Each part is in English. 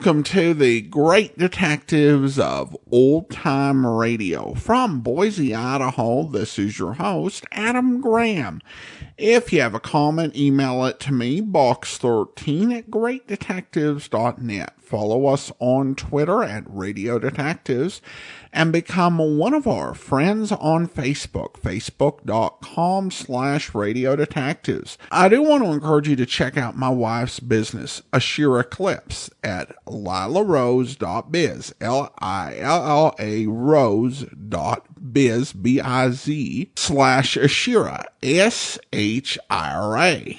Welcome to the Great Detectives of Old Time Radio. From Boise, Idaho, this is your host, Adam Graham. If you have a comment, email it to me, box13@greatdetectives.net. Follow us on Twitter at Radio Detectives and become one of our friends on Facebook, facebook.com/Radio Detectives. I do want to encourage you to check out my wife's business, Ashira Clips, at lilarose.biz, Lilla rose.biz, biz/Ashira, SHIRA.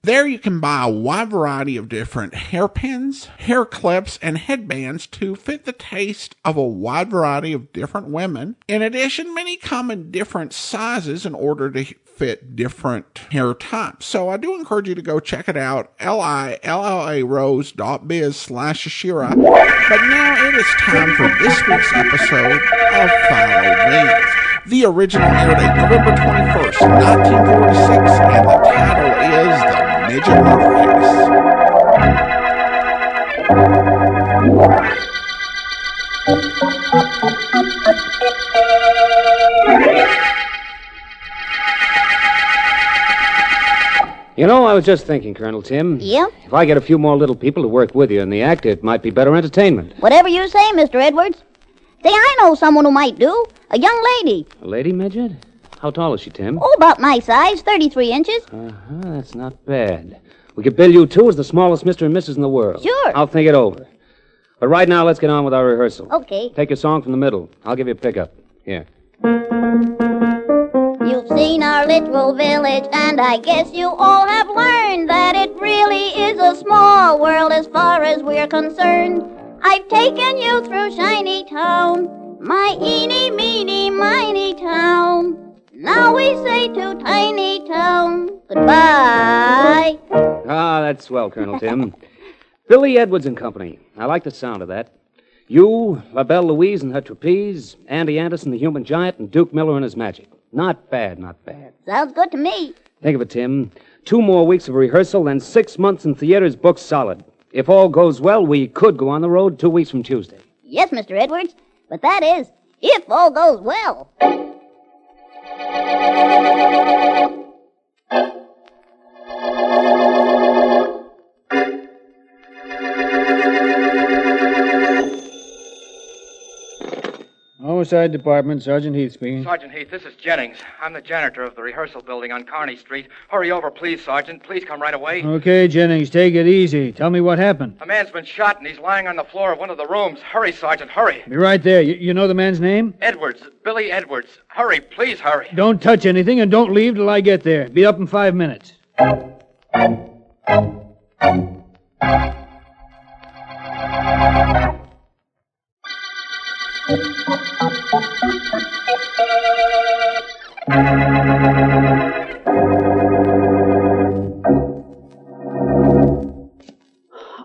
There you can buy a wide variety of different hairpins, hair clips, and headbands to fit the taste of a wide variety of different women. In addition, many come in different sizes in order to fit different hair types. So I do encourage you to go check it out, LILLARose.biz/Ashira. But now it is time for this week's episode of Philo Vance. The original air date, November 21st, 1946, and the title is The Midget Murder Case. You know, I was just thinking, Colonel Tim. Yeah? If I get a few more little people to work with you in the act, it might be better entertainment. Whatever you say, Mr. Edwards. Say, I know someone who might do. A young lady. A lady, Midget? How tall is she, Tim? Oh, about my size, 33 inches. That's not bad. We could bill you two as the smallest Mr. and Mrs. in the world. Sure. I'll think it over. But right now, let's get on with our rehearsal. Okay. Take your song from the middle. I'll give you a pickup. Here. You've seen our little village, and I guess you all have learned that it really is a small world as far as we're concerned. I've taken you through Shiny Town, my eeny, meeny, miny town. Now we say to Tiny Town, goodbye. That's swell, Colonel Tim. Billy Edwards and Company. I like the sound of that. You, La Belle Louise and her trapeze, Andy Anderson, the human giant, and Duke Miller and his magic. Not bad, not bad. Sounds good to me. Think of it, Tim. 2 more weeks of rehearsal, then 6 months in theaters booked solid. If all goes well, we could go on the road 2 weeks from Tuesday. Yes, Mr. Edwards, but that is, if all goes well. Homicide Department, Sergeant Heath speaking. Sergeant Heath, this is Jennings. I'm the janitor of the rehearsal building on Kearney Street. Hurry over, please, Sergeant. Please come right away. Okay, Jennings, take it easy. Tell me what happened. A man's been shot, and he's lying on the floor of one of the rooms. Hurry, Sergeant, hurry. Be right there. You know the man's name? Edwards, Billy Edwards. Hurry, please hurry. Don't touch anything and don't leave till I get there. Be up in 5 minutes.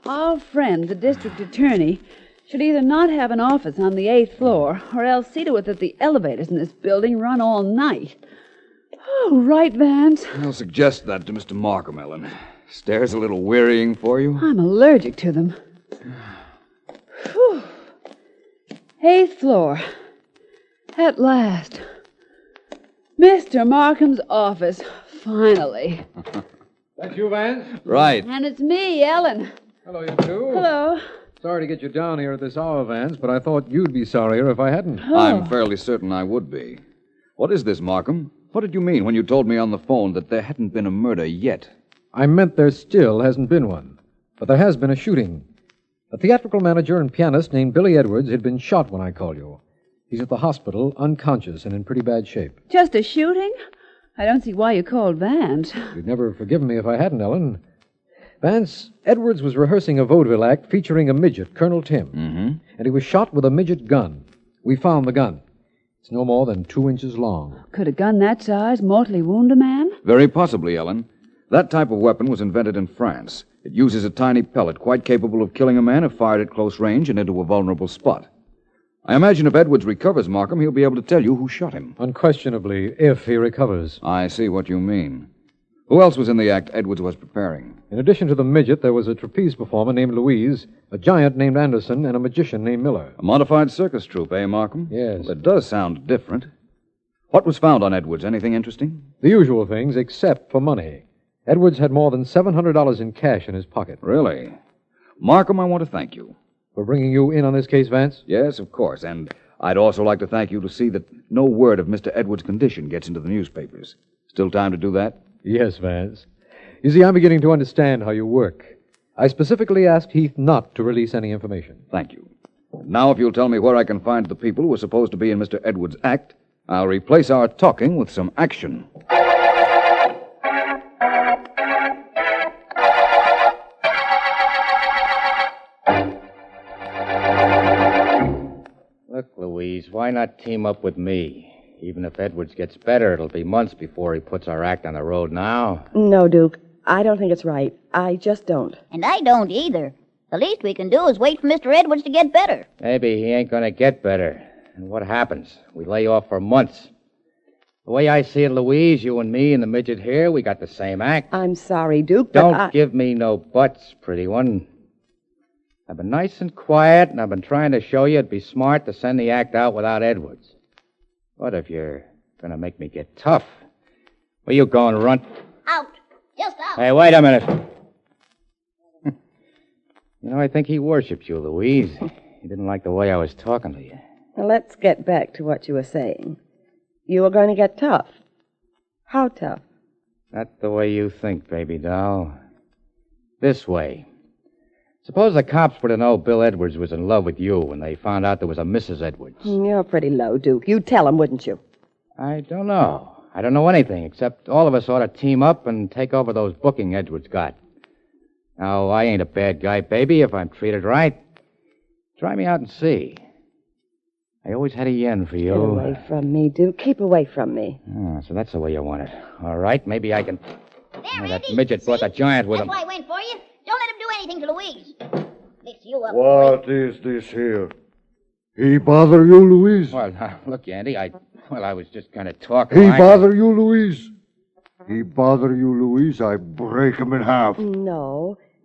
Our friend, the district attorney, should either not have an office on the 8th floor or else see to it that the elevators in this building run all night. Oh, right, Vance. I'll suggest that to Mr. Markham, Ellen. Stairs a little wearying for you? I'm allergic to them. Whew. 8th floor. At last. Mr. Markham's office. Finally. That you, Vance? Right. And it's me, Ellen. Hello, you two. Hello. Sorry to get you down here at this hour, Vance, but I thought you'd be sorrier if I hadn't. Oh. I'm fairly certain I would be. What is this, Markham? What did you mean when you told me on the phone that there hadn't been a murder yet? I meant there still hasn't been one, but there has been a shooting. A theatrical manager and pianist named Billy Edwards had been shot when I called you. He's at the hospital, unconscious and in pretty bad shape. Just a shooting? I don't see why you called Vance. You'd never have forgiven me if I hadn't, Ellen. Vance, Edwards was rehearsing a vaudeville act featuring a midget, Colonel Tim. Mm-hmm. And he was shot with a midget gun. We found the gun. It's no more than 2 inches long. Could a gun that size mortally wound a man? Very possibly, Ellen. That type of weapon was invented in France. It uses a tiny pellet quite capable of killing a man if fired at close range and into a vulnerable spot. I imagine if Edwards recovers, Markham, he'll be able to tell you who shot him. Unquestionably, if he recovers. I see what you mean. Who else was in the act Edwards was preparing? In addition to the midget, there was a trapeze performer named Louise, a giant named Anderson, and a magician named Miller. A modified circus troupe, eh, Markham? Yes. Well, it does sound different. What was found on Edwards? Anything interesting? The usual things, except for money. Edwards had more than $700 in cash in his pocket. Really? Markham, I want to thank you. For bringing you in on this case, Vance? Yes, of course. And I'd also like to thank you to see that no word of Mr. Edwards' condition gets into the newspapers. Still time to do that? Yes, Vance. You see, I'm beginning to understand how you work. I specifically asked Heath not to release any information. Thank you. Now, if you'll tell me where I can find the people who are supposed to be in Mr. Edwards' act, I'll replace our talking with some action. Look, Louise, why not team up with me? Even if Edwards gets better, it'll be months before he puts our act on the road now. No, Duke. I don't think it's right. I just don't. And I don't either. The least we can do is wait for Mr. Edwards to get better. Maybe he ain't gonna get better. And what happens? We lay off for months. The way I see it, Louise, you and me and the midget here, we got the same act. I'm sorry, Duke, but Don't give me no buts, pretty one. I've been nice and quiet, and I've been trying to show you it'd be smart to send the act out without Edwards. What if you're gonna make me get tough? Where you going, runt? Out. Just out. Hey, wait a minute. You know, I think he worshipped you, Louise. He didn't like the way I was talking to you. Now, let's get back to what you were saying. You were going to get tough. How tough? Not the way you think, baby doll. This way. Suppose the cops were to know Bill Edwards was in love with you when they found out there was a Mrs. Edwards. You're pretty low, Duke. You'd tell him, wouldn't you? I don't know. I don't know anything, except all of us ought to team up and take over those booking Edwards got. Now, I ain't a bad guy, baby, if I'm treated right. Try me out and see. I always had a yen for you. Get away from me, Duke. Keep away from me. Oh, so that's the way you want it. All right, maybe I can... There, that Andy. midget brought the giant with That's him. why I went for you. Don't let him do anything to Louise. Mix you up. What is this here? He bother you, Louise? Well, look, Andy, I was just kind of talking. He bother you, Louise? He bother you, Louise? I break him in half.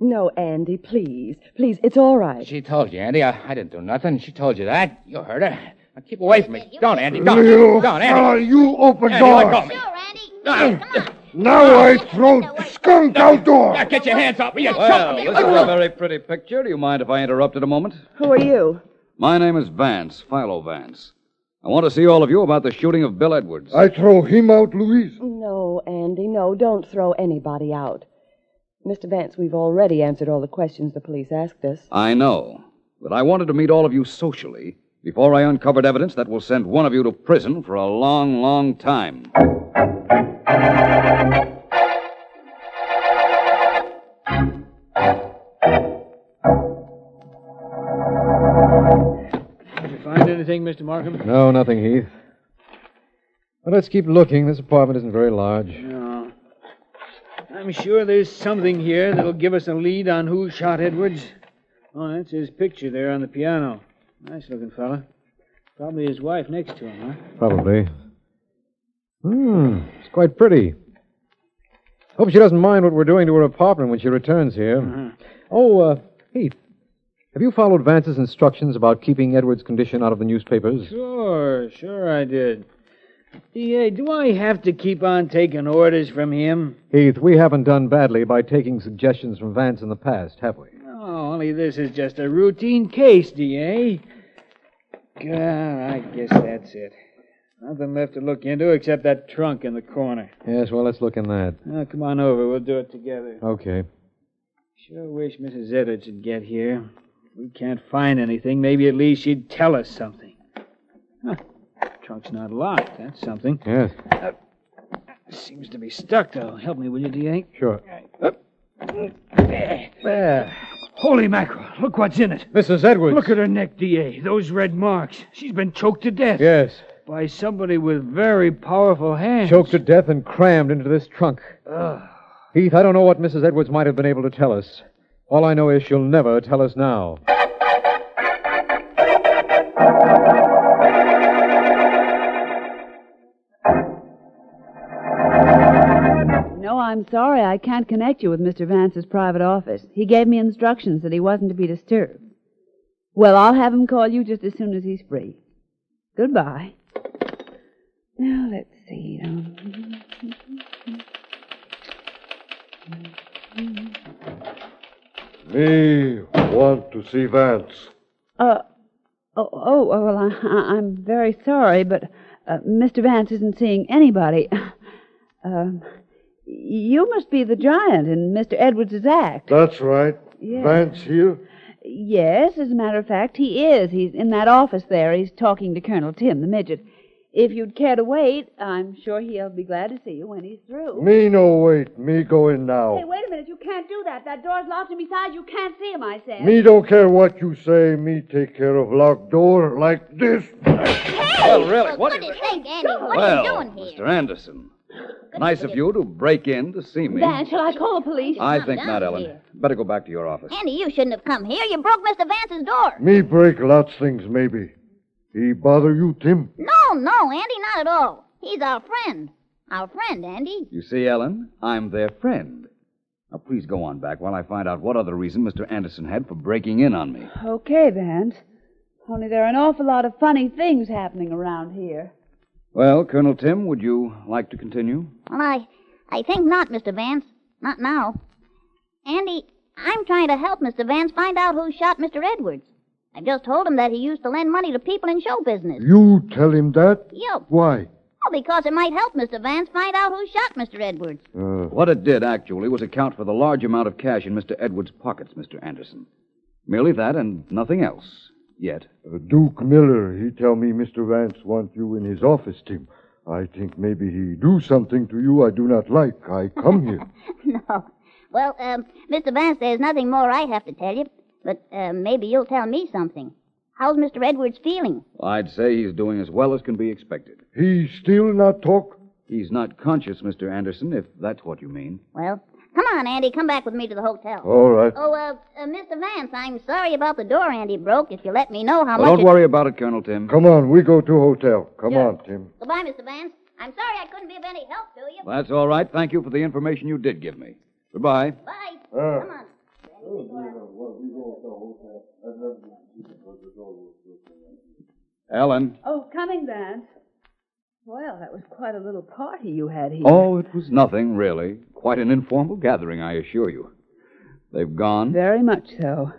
No, Andy, please. Please, it's all right. She told you, Andy. I didn't do nothing. She told you that. You heard her. Now keep away from me. Don't, Andy. Don't. Don't, Andy. You open Andy, door. let go of me. Sure, Andy. Come on. Now I throw skunk outdoor. Now get your hands off me. You Well, choking this me. is a very pretty picture. Do you mind if I interrupted a moment? Who are you? My name is Vance, Philo Vance. I want to see all of you about the shooting of Bill Edwards. I throw him out, Louise. No, Andy, no. Don't throw anybody out. Mr. Vance, we've already answered all the questions the police asked us. I know, but I wanted to meet all of you socially before I uncovered evidence that will send one of you to prison for a long, long time. Did you find anything, Mr. Markham? No, nothing, Heath. But let's keep looking. This apartment isn't very large. No. I'm sure there's something here that'll give us a lead on who shot Edwards. Oh, that's his picture there on the piano. Nice-looking fella. Probably his wife next to him, huh? Probably. It's quite pretty. Hope she doesn't mind what we're doing to her apartment when she returns here. Oh, Heath, have you followed Vance's instructions about keeping Edwards' condition out of the newspapers? Sure I did. DA, do I have to keep on taking orders from him? Heath, we haven't done badly by taking suggestions from Vance in the past, have we? No, only this is just a routine case, DA. God, I guess that's it. Nothing left to look into except that trunk in the corner. Yes, well, let's look in that. Oh, come on over. We'll do it together. Okay. Sure wish Mrs. Edwards would get here. If we can't find anything, maybe at least she'd tell us something. Huh. Trunk's not locked. That's something. Yes. Seems to be stuck, though. Help me, will you, D.A.? Sure. There. Holy mackerel. Look what's in it. Mrs. Edwards. Look at her neck, D.A. Those red marks. She's been choked to death. Yes. By somebody with very powerful hands. Choked to death and crammed into this trunk. Heath, I don't know what Mrs. Edwards might have been able to tell us. All I know is she'll never tell us now. I'm sorry I can't connect you with Mr. Vance's private office. He gave me instructions that he wasn't to be disturbed. Well, I'll have him call you just as soon as he's free. Goodbye. Now, let's see. Me want to see Vance. Well, I'm very sorry, but Mr. Vance isn't seeing anybody. You must be the giant in Mr. Edwards' act. That's right. Yes. Vance here? Yes, as a matter of fact, he is. He's in that office there. He's talking to Colonel Tim, the midget. If you'd care to wait, I'm sure he'll be glad to see you when he's through. Me no wait. Me go in now. Hey, wait a minute. You can't do that. That door's locked, and besides, you can't see him, I said. Me don't care what you say. Me take care of locked door like this. Well, really, what do you think, Andy? What well, are you doing here? Mr. Anderson, nice of you to break in to see me. Van, shall I call the police? I Come think down not, Ellen. here. Better go back to your office. Andy, you shouldn't have come here. You broke Mr. Vance's door. Me break lots things maybe. He bother you, Tim? No, Andy, not at all. He's our friend. Our friend, Andy. You see, Ellen, I'm their friend. Now, please go on back while I find out what other reason Mr. Anderson had for breaking in on me. Okay, Vance. Only there are an awful lot of funny things happening around here. Well, Colonel Tim, would you like to continue? Well, I think not, Mr. Vance. Not now. Andy, I'm trying to help Mr. Vance find out who shot Mr. Edwards. I just told him that he used to lend money to people in show business. You tell him that? Yep. Why? Well, because it might help Mr. Vance find out who shot Mr. Edwards. What it did, actually, was account for the large amount of cash in Mr. Edwards' pockets, Mr. Anderson. Merely that and nothing else. Yet. Duke Miller, he tell me Mr. Vance want you in his office, Tim. I think maybe he do something to you I do not like. I come here. No. Well, Mr. Vance, there's nothing more I have to tell you. But maybe you'll tell me something. How's Mr. Edwards feeling? I'd say he's doing as well as can be expected. He still not talk? He's not conscious, Mr. Anderson, if that's what you mean. Well, come on, Andy. Come back with me to the hotel. All right. Oh, Mr. Vance, I'm sorry about the door Andy broke. If you let me know how Well, much... don't worry about it, Colonel Tim. Come on, we go to hotel. Come on, Tim. Goodbye, Mr. Vance. I'm sorry I couldn't be of any help to you. That's all right. Thank you for the information you did give me. Goodbye. Bye. Come on. Ellen. Oh, coming, Vance. Well, that was quite a little party you had here. Oh, it was nothing, really. Quite an informal gathering, I assure you. They've gone? Very much so.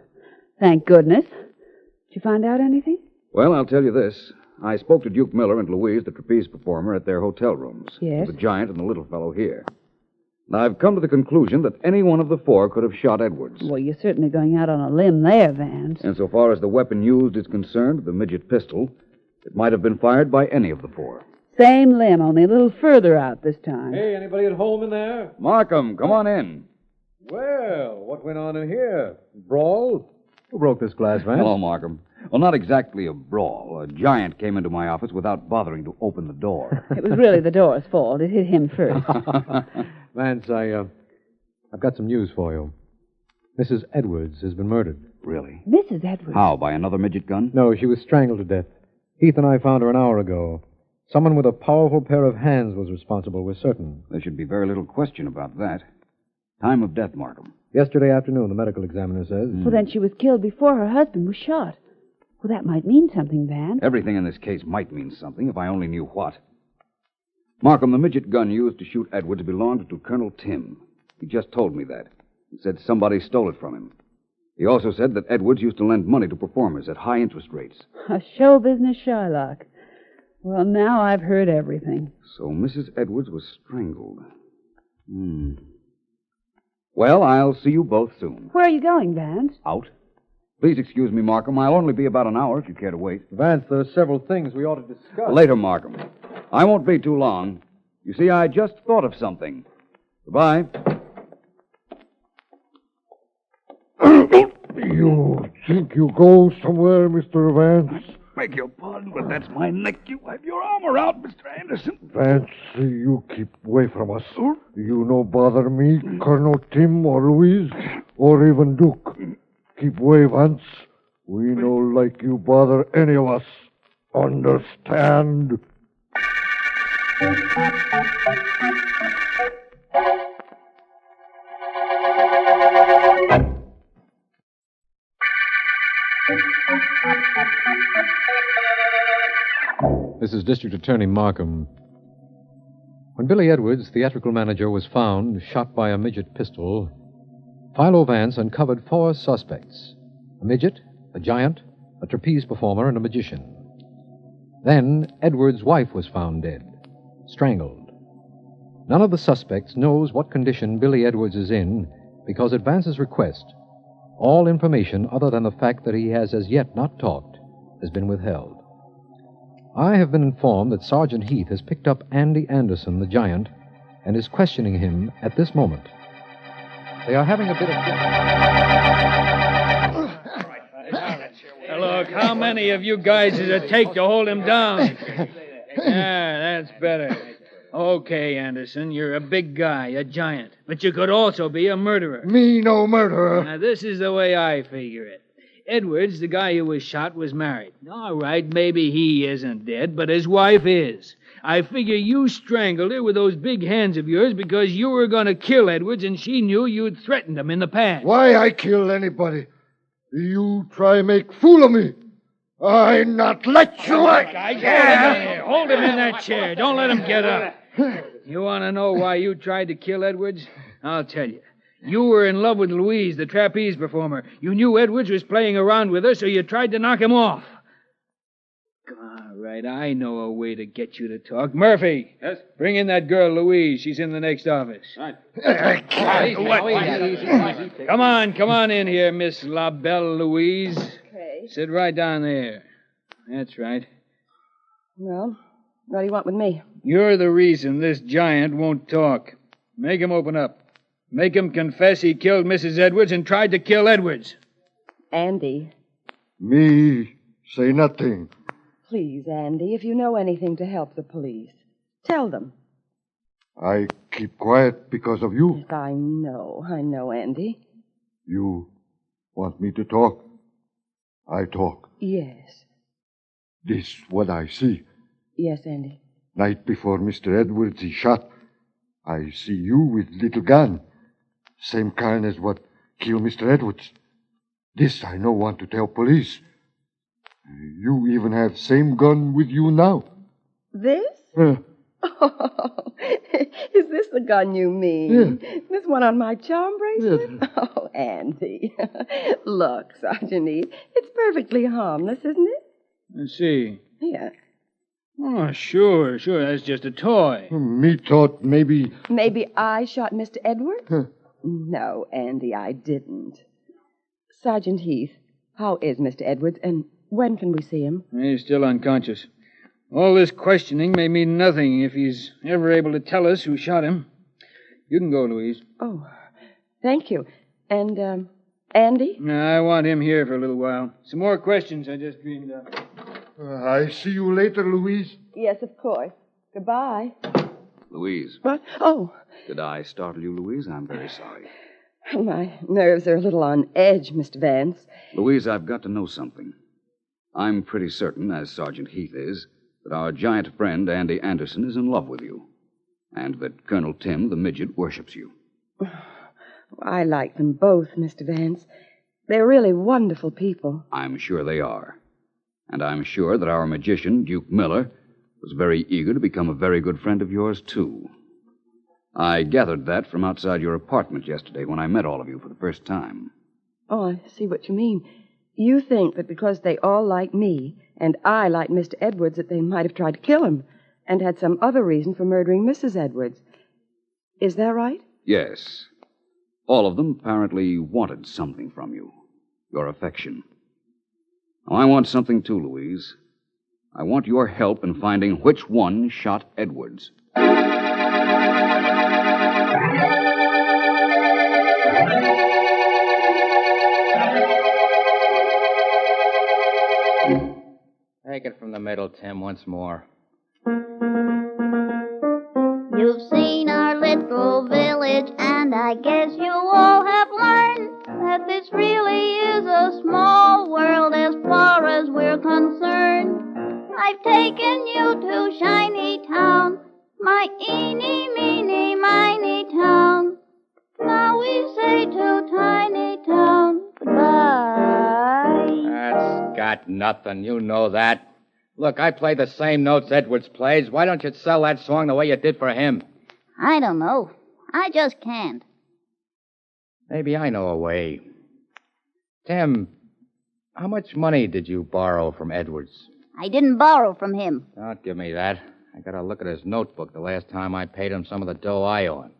Thank goodness. Did you find out anything? Well, I'll tell you this. I spoke to Duke Miller and Louise, the trapeze performer, at their hotel rooms. Yes? The giant and the little fellow here. And I've come to the conclusion that any one of the four could have shot Edwards. Well, you're certainly going out on a limb there, Vance. And so far as the weapon used is concerned, the midget pistol, it might have been fired by any of the four. Same limb, only a little further out this time. Hey, anybody at home in there? Markham, come on in. Well, what went on in here? Brawl? Who broke this glass, Vance? Hello, Markham. Well, not exactly a brawl. A giant came into my office without bothering to open the door. It was really the door's fault. It hit him first. Vance, I've got some news for you. Mrs. Edwards has been murdered. Really? Mrs. Edwards? How, by another midget gun? No, she was strangled to death. Heath and I found her an hour ago. Someone with a powerful pair of hands was responsible, we're certain. There should be very little question about that. Time of death, Markham. Yesterday afternoon, the medical examiner says. Well, then she was killed before her husband was shot. Well, that might mean something, Vance. Everything in this case might mean something if I only knew what. Markham, the midget gun used to shoot Edwards belonged to Colonel Tim. He just told me that. He said somebody stole it from him. He also said that Edwards used to lend money to performers at high interest rates. A show business Shylock. Well, now I've heard everything. So Mrs. Edwards was strangled. Well, I'll see you both soon. Where are you going, Vance? Out? Please excuse me, Markham. I'll only be about an hour if you care to wait. Vance, there are several things we ought to discuss. Later, Markham. I won't be too long. You see, I just thought of something. Goodbye. You think you go somewhere, Mr. Vance? Beg your pardon, but that's my neck. You have your arm around, Mr. Anderson. Vance, you keep away from us. You no bother me, Colonel Tim or Louise, or even Duke. Keep away, Vance. We no like you bother any of us. Understand? This is District Attorney Markham. When Billy Edwards, theatrical manager, was found shot by a Midget pistol, Philo Vance uncovered 4 suspects: a Midget, a Giant, a trapeze performer, and a magician. Then Edwards' wife was found dead, strangled. None of the suspects knows what condition Billy Edwards is in because at Vance's request, all information other than the fact that he has as yet not talked has been withheld. I have been informed that Sergeant Heath has picked up Andy Anderson, the Giant, and is questioning him at this moment. They are having a bit of... Look, how many of you guys does it take to hold him down? Yeah, that's better. Okay, Anderson, you're a big guy, a giant. But you could also be a murderer. Me no murderer. Now, this is the way I figure it. Edwards, the guy who was shot, was married. All right, maybe he isn't dead, but his wife is. I figure you strangled her with those big hands of yours because you were going to kill Edwards and she knew you'd threatened him in the past. Why I kill anybody? You try make fool of me. I not let you. Hold him in that chair. Don't let him get up. You want to know why you tried to kill Edwards? I'll tell you. You were in love with Louise, the trapeze performer. You knew Edwards was playing around with her, so you tried to knock him off. All right, I know a way to get you to talk. Murphy. Yes? Bring in that girl, Louise. She's in the next office. Right. Come on in here, Miss La Belle Louise. Okay. Sit right down there. That's right. Well, what do you want with me? You're the reason this giant won't talk. Make him open up. Make him confess he killed Mrs. Edwards and tried to kill Edwards. Andy. Me say nothing. Please, Andy, if you know anything to help the police, tell them. I keep quiet because of you. Yes, I know, Andy. You want me to talk? I talk. Yes. This what I see. Yes, Andy. Night before Mr. Edwards is shot, I see you with little gun. Same kind as what killed Mr. Edwards. This I no want to tell police. You even have same gun with you now. This? Oh, is this the gun you mean? Yeah. This one on my charm bracelet? Yeah. Oh, Andy. Look, Sergeant Heath, it's perfectly harmless, isn't it? Let's see. Yeah. Oh, sure. That's just a toy. Me thought maybe... Maybe I shot Mr. Edwards? No, Andy, I didn't. Sergeant Heath, how is Mr. Edwards, and when can we see him? He's still unconscious. All this questioning may mean nothing if he's ever able to tell us who shot him. You can go, Louise. Oh, thank you. And, Andy? I want him here for a little while. Some more questions I just dreamed up. I see you later, Louise. Yes, of course. Goodbye. Louise. What? Oh, Did I startle you, Louise? I'm very sorry. my nerves are a little on edge, Mr. Vance. Louise, I've got to know something. I'm pretty certain, as Sergeant Heath is, that our giant friend, Andy Anderson, is in love with you. And that Colonel Tim, the midget, worships you. I like them both, Mr. Vance. They're really wonderful people. I'm sure they are. And I'm sure that our magician, Duke Miller, was very eager to become a very good friend of yours, too. I gathered that from outside your apartment yesterday when I met all of you for the first time. Oh, I see what you mean. You think that because they all like me, and I like Mr. Edwards, that they might have tried to kill him, and had some other reason for murdering Mrs. Edwards. Is that right? Yes. All of them apparently wanted something from you. Your affection. Now, I want something too, Louise. I want your help in finding which one shot Edwards. Take it from the middle, Tim, once more. You've seen our little village, and I guess you all have learned that this really is a small world as far as we're concerned. I've taken you to Shiny Town, my eeny, meeny, miny town. Now we say to Tiny Town goodbye. That's got nothing. You know that. Look, I play the same notes Edwards plays. Why don't you sell that song the way you did for him? I don't know. I just can't. Maybe I know a way. Tim, how much money did you borrow from Edwards? I didn't borrow from him. Don't give me that. I got to look at his notebook the last time I paid him some of the dough I owe him.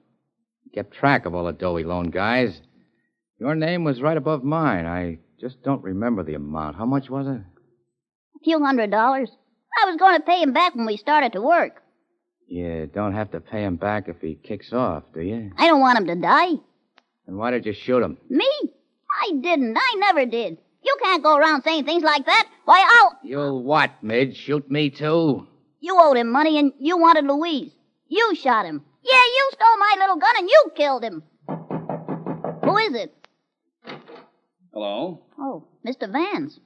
He kept track of all the dough he loaned guys. Your name was right above mine. I just don't remember the amount. How much was it? A few $100. I was going to pay him back when we started to work. You don't have to pay him back if he kicks off, do you? I don't want him to die. Then why did you shoot him? Me? I didn't. I never did. You can't go around saying things like that. Why, I'll... You'll what, Midge? Shoot me, too? You owed him money and you wanted Louise. You shot him. Yeah, you stole my little gun and you killed him. Who is it? Hello? Oh, Mr. Vance.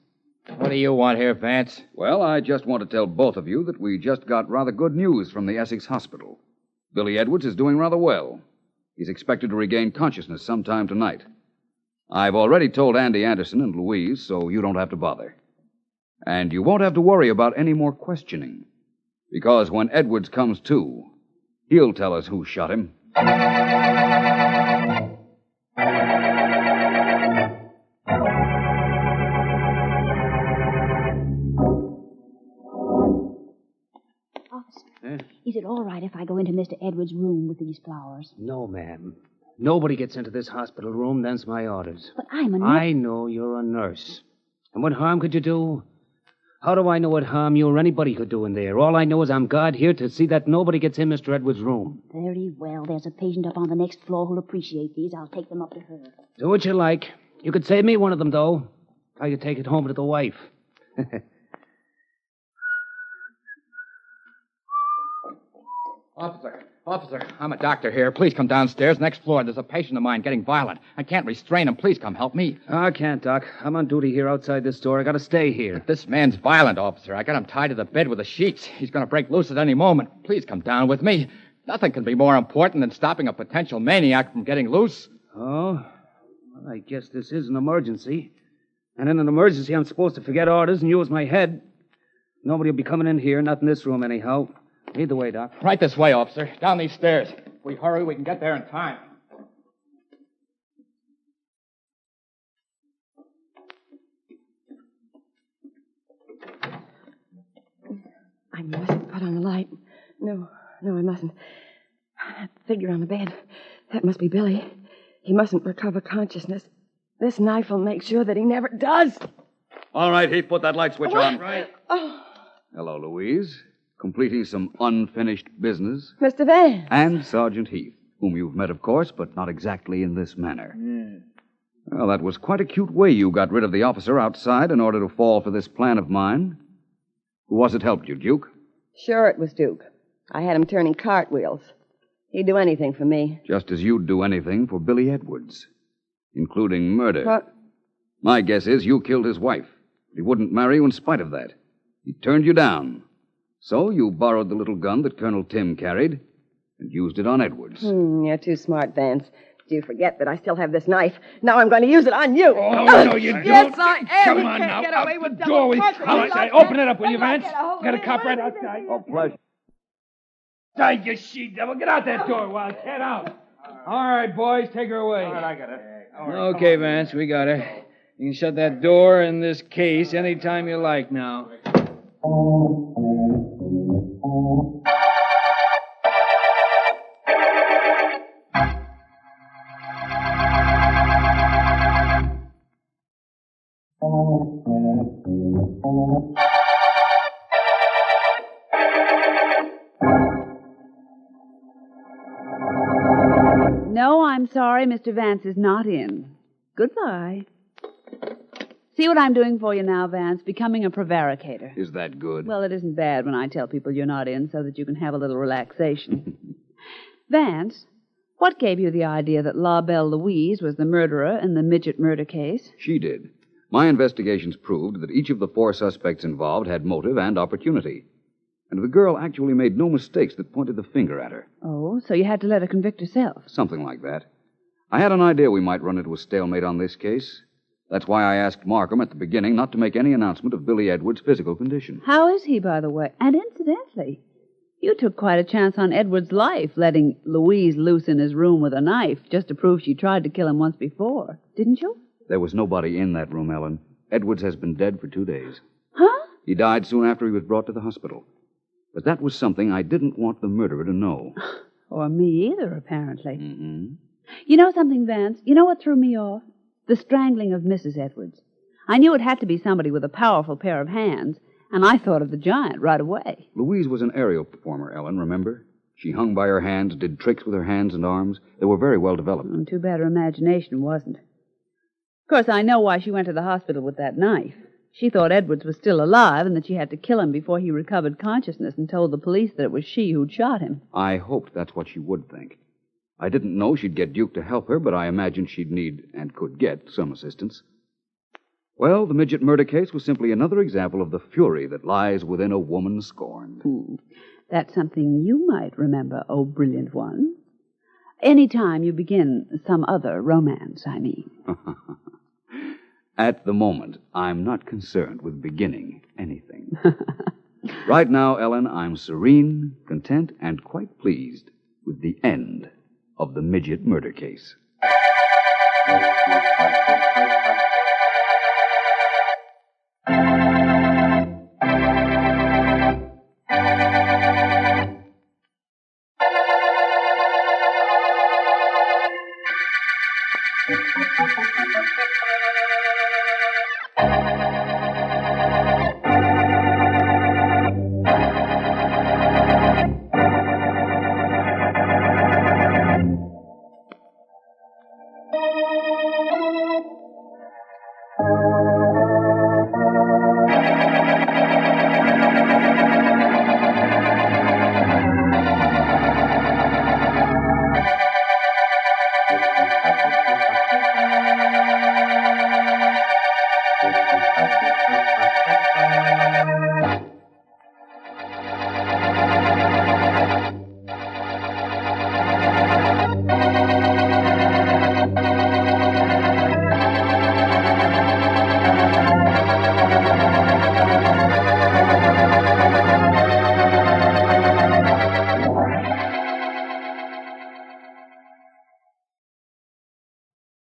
What do you want here, Vance? Well, I just want to tell both of you that we just got rather good news from the Essex Hospital. Billy Edwards is doing rather well. He's expected to regain consciousness sometime tonight. I've already told Andy Anderson and Louise, so you don't have to bother. And you won't have to worry about any more questioning. Because when Edwards comes to, he'll tell us who shot him. Officer, is it all right if I go into Mr. Edwards' room with these flowers? No, ma'am. Nobody gets into this hospital room. Them's my orders. But I'm a nurse. I know you're a nurse. And what harm could you do? How do I know what harm you or anybody could do in there? All I know is I'm God here to see that nobody gets in Mr. Edwards' room. Very well. There's a patient up on the next floor who'll appreciate these. I'll take them up to her. Do what you like. You could save me one of them, though. I could take it home to the wife. Officer, I'm a doctor here. Please come downstairs. Next floor, there's a patient of mine getting violent. I can't restrain him. Please come help me. I can't, Doc. I'm on duty here outside this door. I gotta stay here. This man's violent, officer. I got him tied to the bed with the sheets. He's going to break loose at any moment. Please come down with me. Nothing can be more important than stopping a potential maniac from getting loose. Oh? Well, I guess this is an emergency. And in an emergency, I'm supposed to forget orders and use my head. Nobody will be coming in here, not in this room anyhow. Lead the way, Doc. Right this way, officer. Down these stairs. If we hurry, we can get there in time. I mustn't put on the light. No, I mustn't. That figure on the bed, that must be Billy. He mustn't recover consciousness. This knife will make sure that he never does. All right, Heath, put that light switch on. Right. Oh, Hello, Louise. Completing some unfinished business. Mr. Vance. And Sergeant Heath, whom you've met, of course, but not exactly in this manner. Well, that was quite a cute way you got rid of the officer outside in order to fall for this plan of mine. Who was it helped you, Duke? Sure it was Duke. I had him turning cartwheels. He'd do anything for me. Just as you'd do anything for Billy Edwards, including murder. What? My guess is you killed his wife. He wouldn't marry you in spite of that. He turned you down. So you borrowed the little gun that Colonel Tim carried and used it on Edwards. You're too smart, Vance. Do you forget that I still have this knife? Now I'm going to use it on you. Oh, no, you don't. Yes, I am. Come You on can't now. get away with the double door. crossing me Outside. like Open that. it up, will you, If I Vance? get a hold of Got a me, cop right what is outside. it? Oh, pleasure. Die, you she-devil. Get out that door, Wild. Get out. All right, boys, take her away. All right, I got it. Okay, Vance, we got her. You can shut that door in this case anytime you like now. No, I'm sorry, Mr. Vance is not in. Goodbye. See what I'm doing for you now, Vance? Becoming a prevaricator. Is that good? Well, it isn't bad when I tell people you're not in so that you can have a little relaxation. Vance, what gave you the idea that La Belle Louise was the murderer in the Midget murder case? She did. My investigations proved that each of the 4 suspects involved had motive and opportunity. And the girl actually made no mistakes that pointed the finger at her. Oh, so you had to let her convict herself. Something like that. I had an idea we might run into a stalemate on this case. That's why I asked Markham at the beginning not to make any announcement of Billy Edwards' physical condition. How is he, by the way? And incidentally, you took quite a chance on Edwards' life, letting Louise loose in his room with a knife just to prove she tried to kill him once before, didn't you? There was nobody in that room, Ellen. Edwards has been dead for 2 days. Huh? He died soon after he was brought to the hospital. But that was something I didn't want the murderer to know. Or me either, apparently. Mm-hmm. You know something, Vance? You know what threw me off? The strangling of Mrs. Edwards. I knew it had to be somebody with a powerful pair of hands, and I thought of the giant right away. Louise was an aerial performer, Ellen, remember? She hung by her hands, did tricks with her hands and arms. They were very well developed. Too bad her imagination wasn't. Of course, I know why she went to the hospital with that knife. She thought Edwards was still alive and that she had to kill him before he recovered consciousness and told the police that it was she who'd shot him. I hoped that's what she would think. I didn't know she'd get Duke to help her, but I imagined she'd need and could get some assistance. Well, the Midget murder case was simply another example of the fury that lies within a woman scorned. That's something you might remember, oh brilliant one. Any time you begin some other romance, I mean. At the moment, I'm not concerned with beginning anything. Right now, Ellen, I'm serene, content, and quite pleased with the end of the Midget murder case.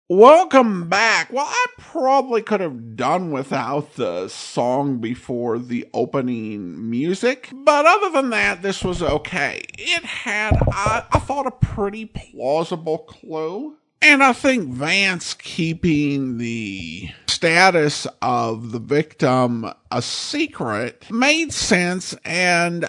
Welcome back. Well, I probably could have done without the song before the opening music, but other than that, this was okay. It had, I thought, a pretty plausible clue. And I think Vance keeping the status of the victim a secret made sense and,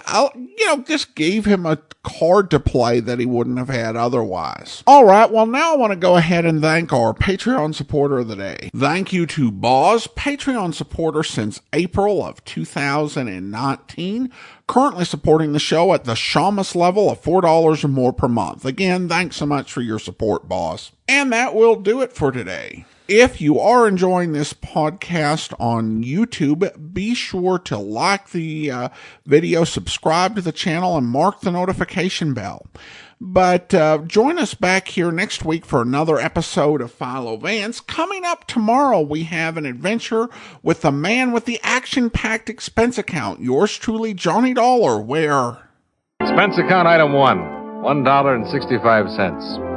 just gave him a card to play that he wouldn't have had otherwise. All right, well, now I want to go ahead and thank our Patreon supporter of the day. Thank you to Boz, Patreon supporter since April of 2019. Currently supporting the show at the Shamus level of $4 or more per month. Again, thanks so much for your support, boss. And that will do it for today. If you are enjoying this podcast on YouTube, be sure to like the video, subscribe to the channel, and mark the notification bell. But join us back here next week for another episode of Philo Vance. Coming up tomorrow, we have an adventure with the man with the action-packed expense account. Yours truly, Johnny Dollar, where... Expense account item 1, $1.65.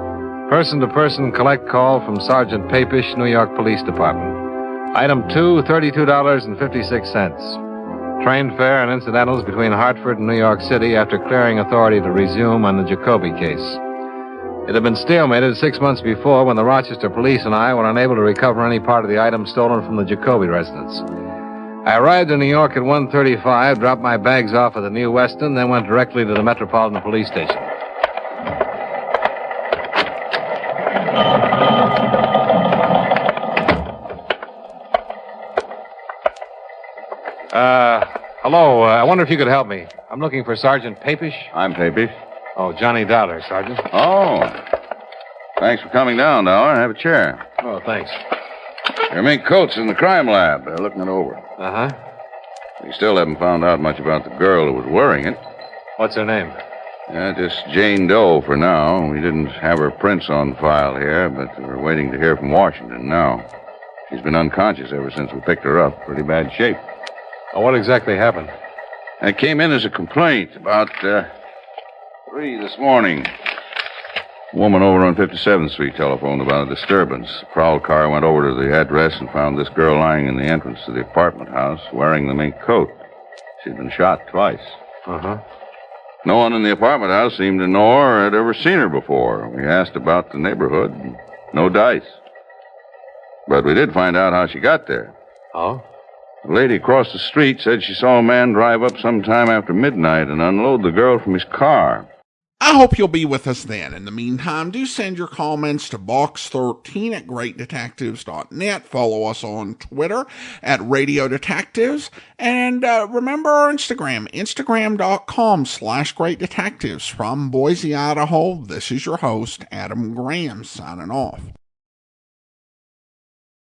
Person-to-person collect call from Sergeant Papish, New York Police Department. Item 2, $32.56. Train fare and incidentals between Hartford and New York City after clearing authority to resume on the Jacoby case. It had been stalemated 6 months before when the Rochester police and I were unable to recover any part of the items stolen from the Jacoby residence. I arrived in New York at 1:35, dropped my bags off at the New Weston, then went directly to the Metropolitan Police Station. Hello, I wonder if you could help me. I'm looking for Sergeant Papish. I'm Papish. Oh, Johnny Dollar, Sergeant. Oh. Thanks for coming down, Dollar. Have a chair. Oh, thanks. Your mink coat's in the crime lab. They're looking it over. Uh-huh. We still haven't found out much about the girl who was wearing it. What's her name? Just Jane Doe for now. We didn't have her prints on file here, but we're waiting to hear from Washington now. She's been unconscious ever since we picked her up. Pretty bad shape. Well, what exactly happened? It came in as a complaint about 3 this morning. A woman over on 57th Street telephoned about a disturbance. The prowl car went over to the address and found this girl lying in the entrance to the apartment house wearing the mink coat. She'd been shot twice. Uh-huh. No one in the apartment house seemed to know her or had ever seen her before. We asked about the neighborhood. No dice. But we did find out how she got there. Oh? A lady across the street said she saw a man drive up sometime after midnight and unload the girl from his car. I hope you'll be with us then. In the meantime, do send your comments to box13@greatdetectives.net. Follow us on Twitter at Radio Detectives. And remember our Instagram, instagram.com/greatdetectives. From Boise, Idaho, this is your host, Adam Graham, signing off.